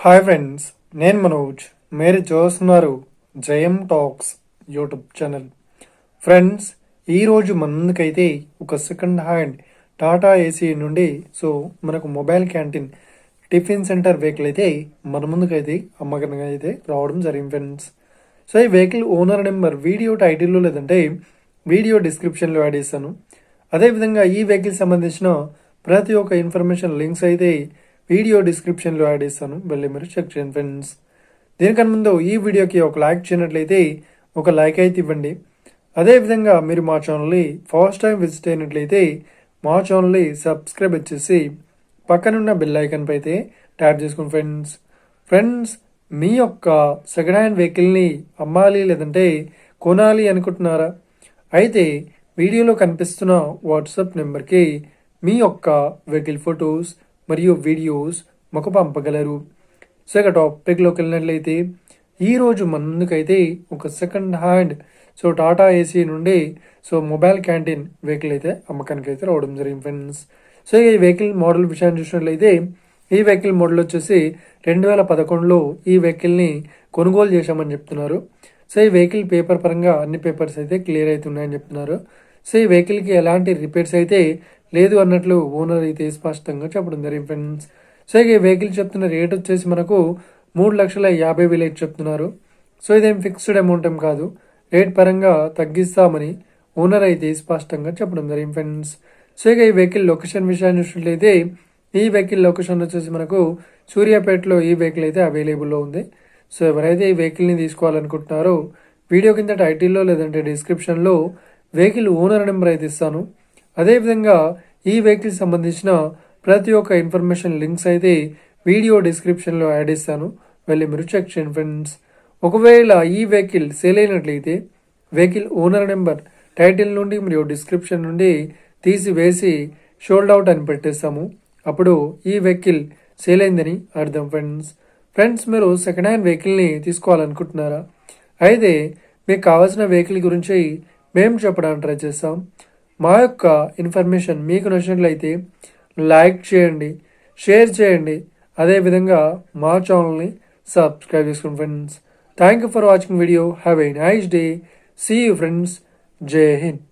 Hi friends, నేను మనోజ్. మీరు చూస్తున్నారు జయం టాక్స్ యూట్యూబ్ ఛానల్. ఫ్రెండ్స్, ఈరోజు మన ముందుకైతే ఒక సెకండ్ హ్యాండ్ టాటా ఏసీ నుండి మనకు mobile canteen tiffin centre vehicle అయితే మన ముందుకైతే అమ్మకంగా అయితే రావడం జరిగింది ఫ్రెండ్స్. ఈ వెహికల్ ఓనర్ నెంబర్ వీడియో టైటిల్లో లేదంటే వీడియో డిస్క్రిప్షన్లో యాడ్ చేస్తాను. అదేవిధంగా ఈ వెహికల్ సంబంధించిన ప్రతి ఒక్క ఇన్ఫర్మేషన్ లింక్స్ అయితే వీడియో డిస్క్రిప్షన్లో యాడ్ చేస్తాను, వెళ్ళి మీరు చెక్ చేయండి ఫ్రెండ్స్. దీనికన్నా ముందు ఈ వీడియోకి ఒక లైక్ చేయనట్లయితే ఒక లైక్ అయితే ఇవ్వండి. అదేవిధంగా మీరు మా ఛానల్ని ఫస్ట్ టైం విజిట్ అయినట్లయితే మా ఛానల్ని సబ్స్క్రైబ్ వచ్చేసి పక్కనున్న బెల్ ఐకన్ పై అయితే ట్యాప్ చేసుకోండి ఫ్రెండ్స్. మీ యొక్క సెకండ్ హ్యాండ్ వెహికల్ని అమ్మాలి లేదంటే కొనాలి అనుకుంటున్నారా? అయితే వీడియోలో కనిపిస్తున్న వాట్సాప్ నెంబర్కి మీ యొక్క వెహికల్ ఫొటోస్ మరియు వీడియోస్ మాకు పంపగలరు. ఇక టాపిక్లోకి వెళ్ళినట్లయితే ఈరోజు మన ముందుకైతే ఒక సెకండ్ హ్యాండ్ టాటా ఏసీ నుండి మొబైల్ క్యాంటీన్ వెహికల్ అయితే అమ్మకానికి అయితే రావడం జరిగింది ఫ్రెండ్స్. ఈ వెహికల్ మోడల్ విషయాన్ని చూసినట్లయితే ఈ వెహికల్ మోడల్ వచ్చేసి 2011లో ఈ వెహికల్ని కొనుగోలు చేశామని చెప్తున్నారు. ఈ వెహికల్ పేపర్ పరంగా అన్ని పేపర్స్ అయితే క్లియర్ అవుతున్నాయని చెప్తున్నారు. ఈ వెహికల్కి ఎలాంటి రిపేర్స్ అయితే లేదు అన్నట్లు ఓనర్ అయితే స్పష్టంగా చెప్పడం జరిగింది ఫ్రెండ్స్. ఈ వెహికల్ చెప్తున్న రేట్ వచ్చేసి మనకు 3,50,000 అయితే చెప్తున్నారు. ఇదేం ఫిక్స్డ్ అమౌంట్ ఏం కాదు, రేట్ పరంగా తగ్గిస్తామని ఓనర్ అయితే స్పష్టంగా చెప్పడం జరిగింది ఫ్రెండ్స్. ఇక ఈ వెహికల్ లొకేషన్ విషయాన్ని చూసినట్లయితే ఈ వెహికల్ లొకేషన్ వచ్చేసి మనకు సూర్యాపేటలో ఈ వెహికల్ అయితే అవైలబుల్లో ఉంది. ఎవరైతే ఈ వెహికల్ని తీసుకోవాలనుకుంటున్నారో వీడియో కింద టైటిల్లో లేదంటే డిస్క్రిప్షన్లో వెహికల్ ఓనర్ నెంబర్ అయితే ఇస్తాను. అదేవిధంగా ఈ వెహికల్ సంబంధించిన ప్రతి ఒక్క ఇన్ఫర్మేషన్ లింక్స్ అయితే వీడియో డిస్క్రిప్షన్లో యాడ్ ఇస్తాను, వెళ్ళి మీరు చెక్ చేయండి ఫ్రెండ్స్. ఒకవేళ ఈ వెహికల్ సేల్ అయినట్లయితే వెహికల్ ఓనర్ నెంబర్ టైటిల్ నుండి మరియు డిస్క్రిప్షన్ నుండి తీసివేసి షోల్డ్ అవుట్ అని పెట్టేస్తాము. అప్పుడు ఈ వెహికల్ సేల్ అయిందని అర్థం ఫ్రెండ్స్. మీరు సెకండ్ హ్యాండ్ వెహికల్ని తీసుకోవాలనుకుంటున్నారా? అయితే మీకు కావాల్సిన వెహికల్ గురించి మేము చెప్పడానికి ట్రై చేస్తాం. మా యొక్క ఇన్ఫర్మేషన్ మీకు నచ్చినట్లయితే లైక్ చేయండి, షేర్ చేయండి, అదేవిధంగా మా ఛానల్ని సబ్స్క్రైబ్ చేసుకోండి friends. Thank you for watching video. Have a nice day. See you friends. జై హింద్.